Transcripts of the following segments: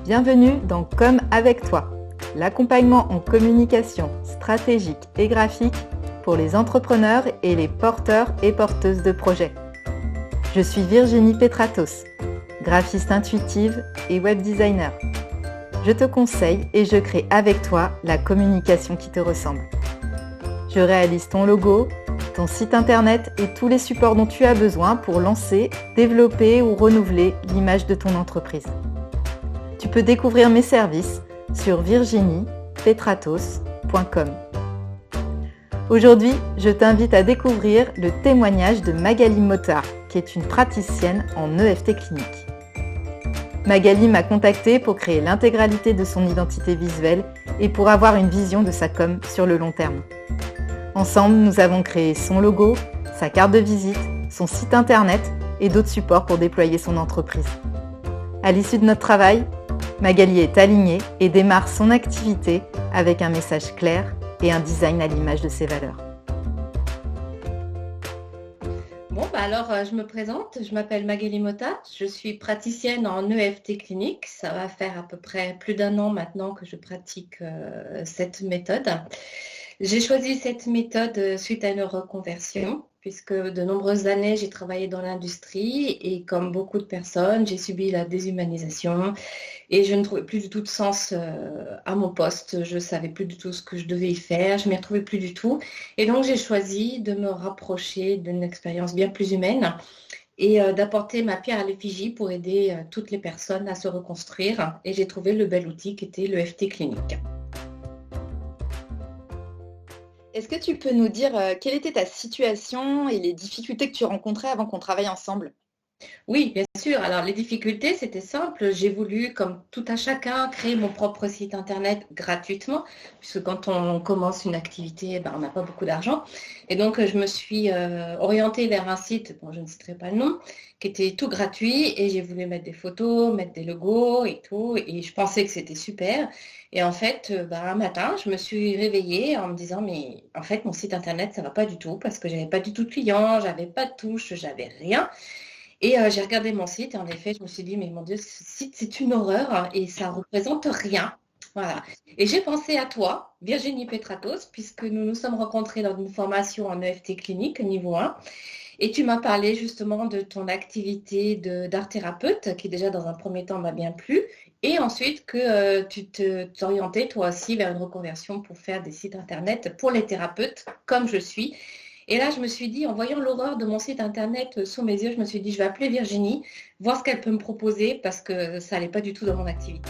Bienvenue dans Comme avec toi, l'accompagnement en communication stratégique et graphique pour les entrepreneurs et les porteurs et porteuses de projets. Je suis Virginie Petratos, graphiste intuitive et web designer. Je te conseille et je crée avec toi la communication qui te ressemble. Je réalise ton logo, ton site internet et tous les supports dont tu as besoin pour lancer, développer ou renouveler l'image de ton entreprise. Tu peux découvrir mes services sur virginiepetratos.com. Aujourd'hui, je t'invite à découvrir le témoignage de Magali Motard, qui est une praticienne en EFT clinique. Magali m'a contactée pour créer l'intégralité de son identité visuelle et pour avoir une vision de sa com sur le long terme. Ensemble, nous avons créé son logo, sa carte de visite, son site internet et d'autres supports pour déployer son entreprise. À l'issue de notre travail, Magali est alignée et démarre son activité avec un message clair et un design à l'image de ses valeurs. Bon, je me présente, je m'appelle Magali Motard, je suis praticienne en EFT clinique. Ça va faire à peu près plus d'1 an maintenant que je pratique cette méthode. J'ai choisi cette méthode suite à une reconversion, puisque de nombreuses années, j'ai travaillé dans l'industrie et comme beaucoup de personnes, j'ai subi la déshumanisation et je ne trouvais plus du tout de sens à mon poste. Je ne savais plus du tout ce que je devais y faire, je ne m'y retrouvais plus du tout. Et donc, j'ai choisi de me rapprocher d'une expérience bien plus humaine et d'apporter ma pierre à l'effigie pour aider toutes les personnes à se reconstruire. Et j'ai trouvé le bel outil qui était l'EFT clinique. Est-ce que tu peux nous dire quelle était ta situation et les difficultés que tu rencontrais avant qu'on travaille ensemble? Oui, bien sûr. Alors, les difficultés, c'était simple. J'ai voulu, comme tout à chacun, créer mon propre site internet gratuitement, puisque quand on commence une activité, on n'a pas beaucoup d'argent. Et donc, je me suis orientée vers un site, je ne citerai pas le nom, qui était tout gratuit. Et j'ai voulu mettre des photos, mettre des logos et tout. Et je pensais que c'était super. Et en fait, un matin, je me suis réveillée en me disant, mais en fait, mon site internet, ça ne va pas du tout, parce que je n'avais pas du tout de clients, j'avais pas de touche, j'avais rien. Et j'ai regardé mon site et en effet, je me suis dit, mais mon Dieu, ce site, c'est une horreur et ça ne représente rien. Voilà. Et j'ai pensé à toi, Virginie Petratos, puisque nous nous sommes rencontrés dans une formation en EFT clinique, niveau 1. Et tu m'as parlé justement de ton activité d'art thérapeute, qui déjà dans un premier temps m'a bien plu. Et ensuite que tu t'orientais toi aussi vers une reconversion pour faire des sites internet pour les thérapeutes, comme je suis. Et là, je me suis dit, en voyant l'horreur de mon site internet sous mes yeux, je me suis dit, je vais appeler Virginie, voir ce qu'elle peut me proposer parce que ça n'allait pas du tout dans mon activité.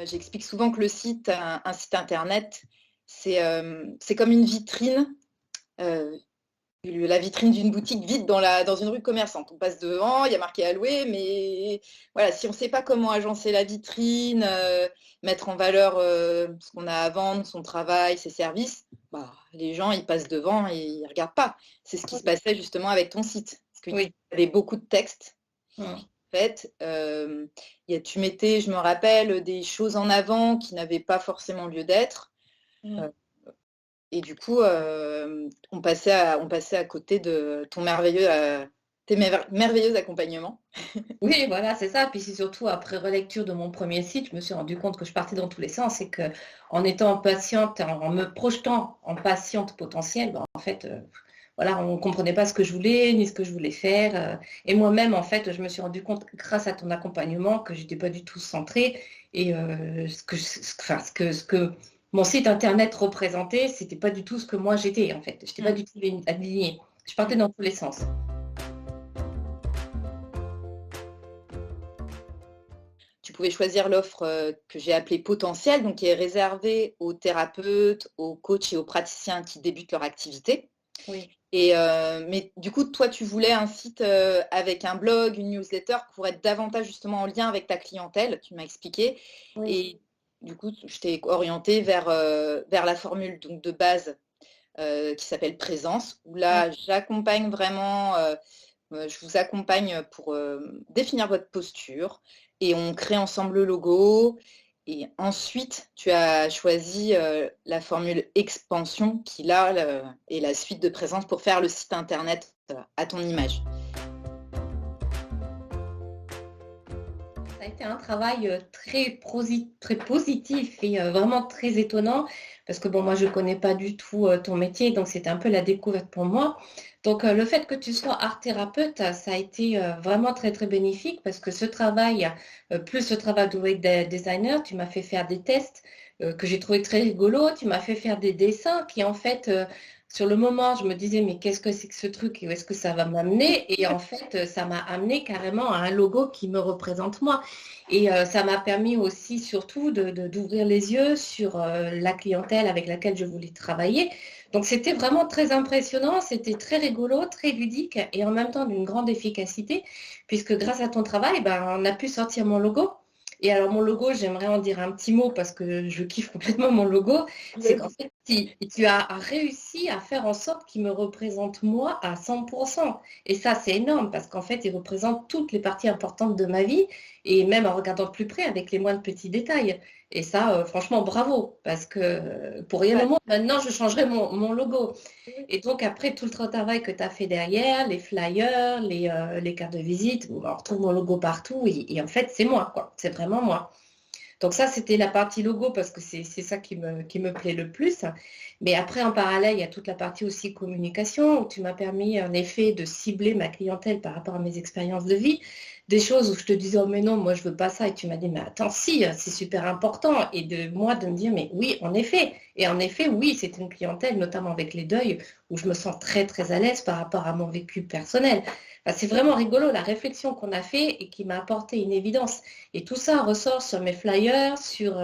J'explique souvent que le site, un site internet, c'est comme une vitrine, la vitrine d'une boutique vide dans une rue commerçante. On passe devant, il y a marqué à louer, mais voilà, si on ne sait pas comment agencer la vitrine, mettre en valeur ce qu'on a à vendre, son travail, ses services, les gens, ils passent devant et ils ne regardent pas. C'est ce qui se passait justement avec ton site. Parce qu'il y avait beaucoup de textes. En fait, tu mettais, je me rappelle, des choses en avant qui n'avaient pas forcément lieu d'être. Et du coup, on passait à côté de ton tes merveilleux accompagnements. Oui, voilà, c'est ça. Puis c'est surtout après relecture de mon premier site, je me suis rendu compte que je partais dans tous les sens et qu'en étant patiente, en me projetant en patiente potentielle, en fait, on ne comprenait pas ce que je voulais ni ce que je voulais faire. Et moi-même, en fait, je me suis rendu compte, grâce à ton accompagnement, que je n'étais pas du tout centrée et ce que mon site internet représentait, ce n'était pas du tout ce que moi j'étais, en fait. Je n'étais pas du tout alignée. Je partais dans tous les sens. Tu pouvais choisir l'offre que j'ai appelée potentielle, donc qui est réservée aux thérapeutes, aux coachs et aux praticiens qui débutent leur activité. Oui. Mais du coup, toi, tu voulais un site avec un blog, une newsletter pour être davantage justement en lien avec ta clientèle, tu m'as expliqué. Oui. Et du coup, je t'ai orientée vers la formule donc, de base qui s'appelle Présence, où là, j'accompagne vraiment, je vous accompagne pour définir votre posture et on crée ensemble le logo. Et ensuite, tu as choisi la formule expansion qui, là, est la suite de Présence pour faire le site internet à ton image. Ça a été un travail très positif et vraiment très étonnant parce que bon, moi, je ne connais pas du tout ton métier, donc c'était un peu la découverte pour moi. Donc, le fait que tu sois art thérapeute, ça a été vraiment très, très bénéfique parce que ce travail, plus ce travail de web designer, tu m'as fait faire des tests que j'ai trouvé très rigolos. Tu m'as fait faire des dessins qui, en fait, sur le moment, je me disais, mais qu'est-ce que c'est que ce truc et où est-ce que ça va m'amener? Et en fait, ça m'a amené carrément à un logo qui me représente moi. Et ça m'a permis aussi, surtout, d'ouvrir les yeux sur la clientèle avec laquelle je voulais travailler. Donc, c'était vraiment très impressionnant, c'était très rigolo, très ludique et en même temps d'une grande efficacité, puisque grâce à ton travail, ben, on a pu sortir mon logo. Et alors, mon logo, j'aimerais en dire un petit mot parce que je kiffe complètement mon logo. C'est qu'en fait, tu as réussi à faire en sorte qu'il me représente moi à 100%. Et ça, c'est énorme parce qu'en fait, il représente toutes les parties importantes de ma vie et même en regardant de plus près avec les moindres petits détails. Et ça, franchement, bravo parce que pour rien au monde, maintenant, je changerai mon logo. Et donc, après tout le travail que tu as fait derrière, les flyers, les cartes de visite, on retrouve mon logo partout et en fait, c'est moi, quoi. C'est vraiment moi. Donc ça, c'était la partie logo parce que c'est ça qui me plaît le plus. Mais après, en parallèle, il y a toute la partie aussi communication où tu m'as permis en effet de cibler ma clientèle par rapport à mes expériences de vie. Des choses où je te disais, oh mais non, moi je veux pas ça. Et tu m'as dit, mais attends, si, c'est super important. Et de moi de me dire, mais oui, en effet. Et en effet, oui, c'est une clientèle, notamment avec les deuils, où je me sens très, très à l'aise par rapport à mon vécu personnel. Enfin, c'est vraiment rigolo la réflexion qu'on a fait et qui m'a apporté une évidence. Et tout ça ressort sur mes flyers, sur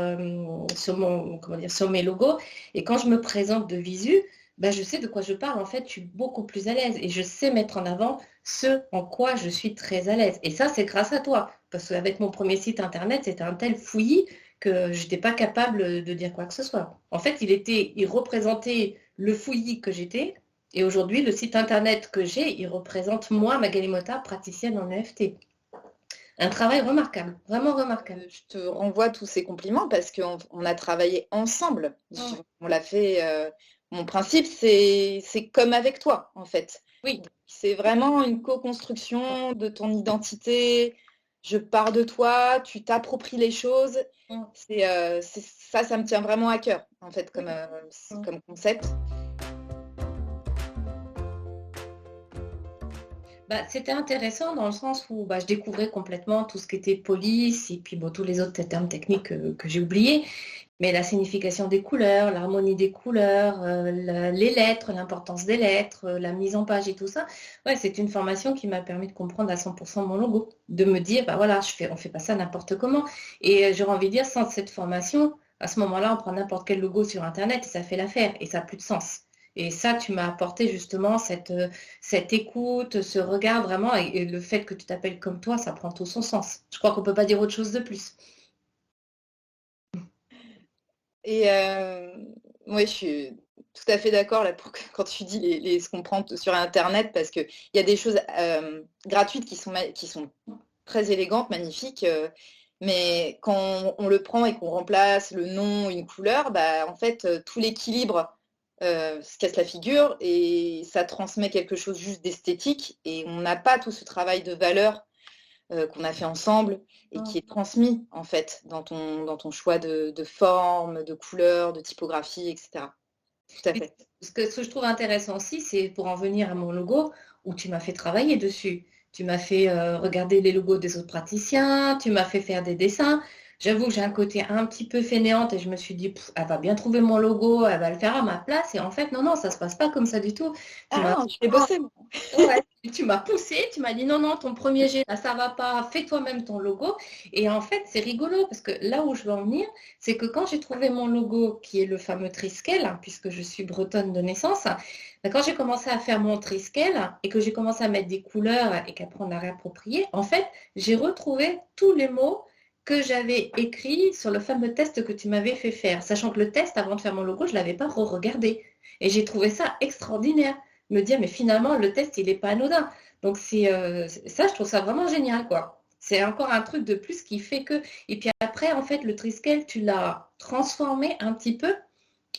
mes logos. Et quand je me présente de visu, ben, je sais de quoi je parle. En fait, je suis beaucoup plus à l'aise et je sais mettre en avant ce en quoi je suis très à l'aise. Et ça, c'est grâce à toi. Parce qu'avec mon premier site internet, c'était un tel fouillis que je n'étais pas capable de dire quoi que ce soit. En fait, il représentait le fouillis que j'étais. Et aujourd'hui, le site internet que j'ai, il représente moi, Magali Motard, praticienne en EFT. Un travail remarquable, vraiment remarquable. Je te renvoie tous ces compliments parce qu'on a travaillé ensemble. On l'a fait. Mon principe, c'est comme avec toi, en fait. Oui. C'est vraiment une co-construction de ton identité. Je pars de toi, tu t'appropries les choses. Ça me tient vraiment à cœur, en fait, comme concept. Bah, c'était intéressant dans le sens où je découvrais complètement tout ce qui était police et puis tous les autres termes techniques que j'ai oubliés. Mais la signification des couleurs, l'harmonie des couleurs, les lettres, l'importance des lettres, la mise en page et tout ça, ouais, c'est une formation qui m'a permis de comprendre à 100% mon logo, de me dire, bah voilà, on fait pas ça n'importe comment. Et j'aurais envie de dire, sans cette formation, à ce moment-là, on prend n'importe quel logo sur Internet et ça fait l'affaire et ça n'a plus de sens. Et ça, tu m'as apporté justement cette écoute, ce regard vraiment, et le fait que tu t'appelles comme toi, ça prend tout son sens. Je crois qu'on ne peut pas dire autre chose de plus. Et moi, je suis tout à fait d'accord là quand tu dis ce qu'on prend sur Internet, parce qu'il y a des choses gratuites qui sont très élégantes, magnifiques, mais quand on le prend et qu'on remplace le nom, une couleur, bah, en fait, tout l'équilibre se casse la figure et ça transmet quelque chose juste d'esthétique et on n'a pas tout ce travail de valeur qu'on a fait ensemble et qui est transmis en fait dans ton choix de forme, de couleur, de typographie, etc. Tout à fait. Ce que je trouve intéressant aussi, c'est pour en venir à mon logo, où tu m'as fait travailler dessus. Tu m'as fait regarder les logos des autres praticiens, tu m'as fait faire des dessins. J'avoue que j'ai un côté un petit peu fainéante et je me suis dit, elle va bien trouver mon logo, elle va le faire à ma place. Et en fait, non, ça ne se passe pas comme ça du tout. Je vais bosser. Ouais, tu m'as poussé, tu m'as dit non, ton premier jet, là, ça va pas, fais toi-même ton logo. Et en fait, c'est rigolo parce que là où je veux en venir, c'est que quand j'ai trouvé mon logo, qui est le fameux Triskel, hein, puisque je suis bretonne de naissance, quand j'ai commencé à faire mon Triskel et que j'ai commencé à mettre des couleurs et qu'après on a réapproprié, en fait, j'ai retrouvé tous les mots que j'avais écrits sur le fameux test que tu m'avais fait faire, sachant que le test, avant de faire mon logo, je ne l'avais pas re-regardé. Et j'ai trouvé ça extraordinaire. Me dire, mais finalement, le test, il n'est pas anodin. Donc, ça, je trouve ça vraiment génial, quoi. C'est encore un truc de plus qui fait que... Et puis après, en fait, le Triskel, tu l'as transformé un petit peu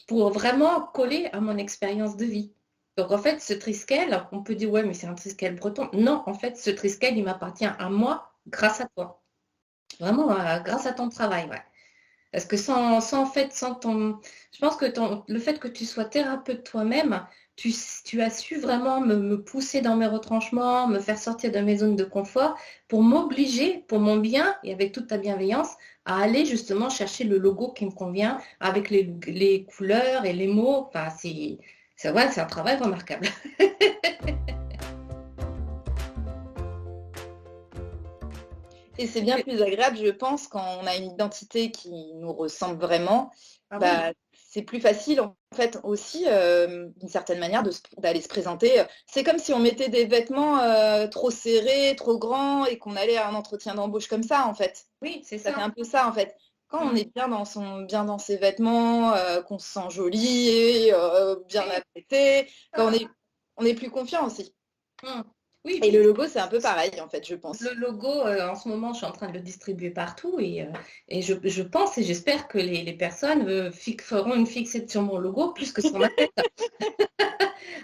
pour vraiment coller à mon expérience de vie. Donc, en fait, ce Triskel, on peut dire, ouais, mais c'est un Triskel breton. Non, en fait, ce Triskel, il m'appartient à moi grâce à toi. Vraiment, grâce à ton travail, ouais. Parce que en fait, sans ton... Je pense que le fait que tu sois thérapeute toi-même, tu as su vraiment me pousser dans mes retranchements, me faire sortir de mes zones de confort pour m'obliger, pour mon bien et avec toute ta bienveillance, à aller justement chercher le logo qui me convient avec les couleurs et les mots. Enfin, ouais, c'est un travail remarquable. Et c'est bien plus agréable, je pense, quand on a une identité qui nous ressemble vraiment. Ah oui. Bah, c'est plus facile, en fait, aussi, d'une certaine manière, d'aller se présenter. C'est comme si on mettait des vêtements trop serrés, trop grands, et qu'on allait à un entretien d'embauche comme ça, en fait. Oui, c'est Ça fait ça. un peu ça, en fait. Quand on Mm. est bien dans ses vêtements, qu'on se sent joli, et, bien Oui, apprêté, bah, ça. on est plus confiant aussi. Mm. Oui, Et puis le logo, c'est un peu pareil, en fait, je le pense. logo, en ce moment, je suis en train de le distribuer partout et je pense et j'espère que les personnes feront une fixette sur mon logo plus que sur ma tête.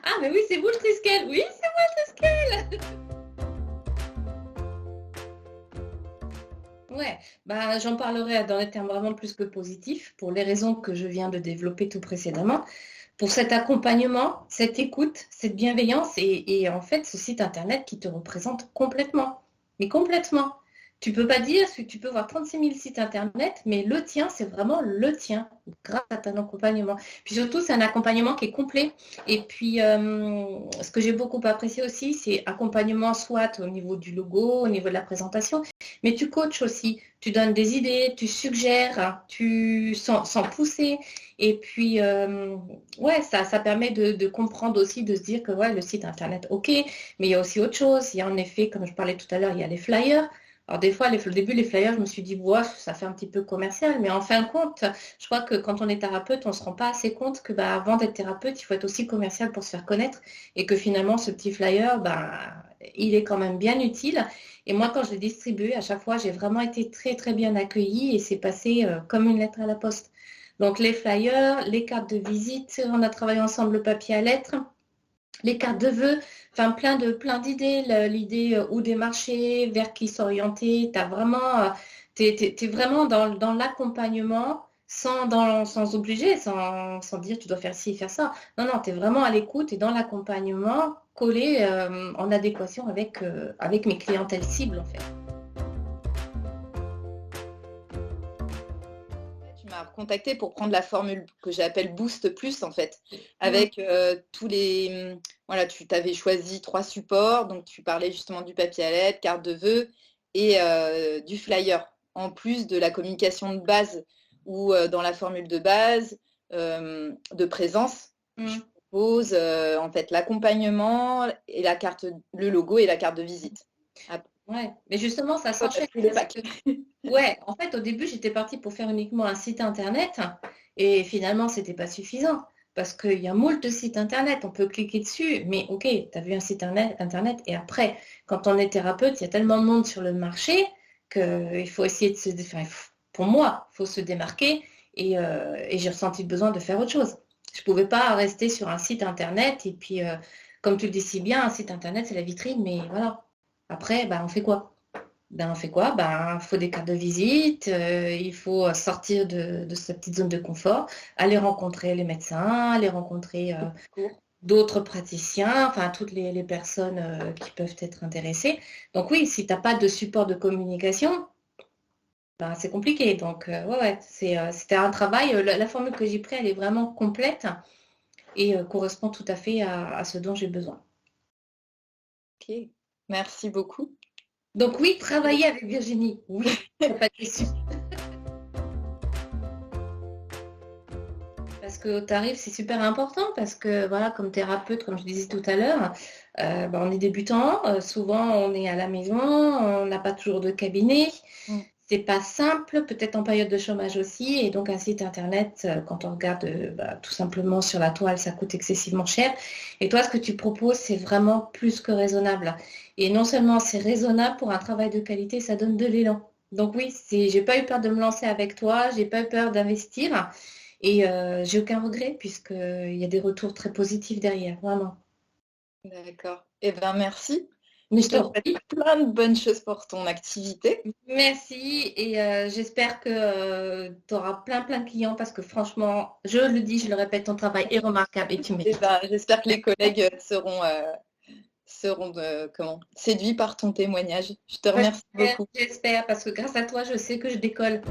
Ah, mais oui, c'est vous le Triskel. Oui, c'est moi le Triskel. Ouais, bah, j'en parlerai dans des termes vraiment plus que positifs pour les raisons que je viens de développer tout précédemment. Pour cet accompagnement, cette écoute, cette bienveillance et en fait ce site internet qui te représente complètement. Mais complètement. Tu peux pas dire que tu peux voir 36 000 sites internet, mais le tien, c'est vraiment le tien, grâce à ton accompagnement. Puis surtout, c'est un accompagnement qui est complet. Et puis, ce que j'ai beaucoup apprécié aussi, c'est accompagnement soit au niveau du logo, au niveau de la présentation, mais tu coaches aussi. Tu donnes des idées, tu suggères, sans pousser. Et puis, ouais, ça permet de comprendre aussi, de se dire que ouais, le site internet, ok, mais il y a aussi autre chose. Il y a en effet, comme je parlais tout à l'heure, il y a les flyers. Alors des fois, au début, les flyers, je me suis dit, ouais, ça fait un petit peu commercial, mais en fin de compte, je crois que quand on est thérapeute, on ne se rend pas assez compte que bah, avant d'être thérapeute, il faut être aussi commercial pour se faire connaître et que finalement, ce petit flyer, bah, il est quand même bien utile. Et moi, quand je l'ai distribué, à chaque fois, j'ai vraiment été très, très bien accueillie et c'est passé comme une lettre à la poste. Donc les flyers, les cartes de visite, on a travaillé ensemble le papier à lettres, les cartes de vœux, enfin plein d'idées, l'idée où démarcher, vers qui s'orienter, t'es vraiment dans l'accompagnement sans obliger, sans dire tu dois faire ci, faire ça. Non, non, tu es vraiment à l'écoute et dans l'accompagnement collé en adéquation avec mes clientèles cibles en fait. Tu m'as contacté pour prendre la formule que j'appelle Boost Plus, en fait, Mm. avec tous les... Voilà, tu t'avais choisi 3 supports, donc tu parlais justement du papier à lettres, carte de vœux et du flyer, en plus de la communication de base, ou dans la formule de base de présence, je Mm. propose en fait l'accompagnement et la carte, le logo et la carte de visite. Après, Ouais, mais justement, ça toi, t'as s'enchaîne tout le parce pack. que ouais, en fait, au début, j'étais partie pour faire uniquement un site internet et finalement, c'était pas suffisant parce qu'il y a moult de sites internet, on peut cliquer dessus, mais ok, tu as vu un site internet et après, quand on est thérapeute, il y a tellement de monde sur le marché qu'il faut essayer de enfin, pour moi, il faut se démarquer et j'ai ressenti le besoin de faire autre chose. Je pouvais pas rester sur un site internet et puis, comme tu le dis si bien, un site internet, c'est la vitrine, mais voilà. Après, bah, on fait quoi? Ben, on fait quoi? Ben, il faut des cartes de visite, il faut sortir de sa petite zone de confort, aller rencontrer les médecins, aller rencontrer d'autres praticiens, enfin toutes les personnes qui peuvent être intéressées. Donc oui, si tu n'as pas de support de communication, ben, c'est compliqué. Donc ouais, ouais, c'était un travail. La formule que j'ai prise, elle est vraiment complète et correspond tout à fait à ce dont j'ai besoin. Ok, merci beaucoup. Donc oui, travailler avec Virginie, oui, faut pas être déçu. Parce que au tarif, c'est super important parce que voilà, comme thérapeute, comme je disais tout à l'heure, bah, on est débutant, souvent on est à la maison, on n'a pas toujours de cabinet, Mm. c'est pas simple, peut-être en période de chômage aussi, et donc un site internet, quand on regarde bah, tout simplement sur la toile, ça coûte excessivement cher. Et toi, ce que tu proposes, c'est vraiment plus que raisonnable. Et non seulement c'est raisonnable pour un travail de qualité, ça donne de l'élan. Donc oui, j'ai pas eu peur de me lancer avec toi, j'ai pas eu peur d'investir. Et j'ai aucun regret puisqu'il y a des retours très positifs derrière, vraiment. D'accord. Eh bien, merci. Mais Je te souhaite plein de bonnes choses pour ton activité. merci et j'espère que tu auras plein de clients parce que franchement, je le dis, je le répète, ton travail est remarquable et tu Et mérites. j'espère que les collègues seront séduits par ton témoignage. Je te remercie beaucoup. J'espère parce que grâce à toi, je sais que je décolle.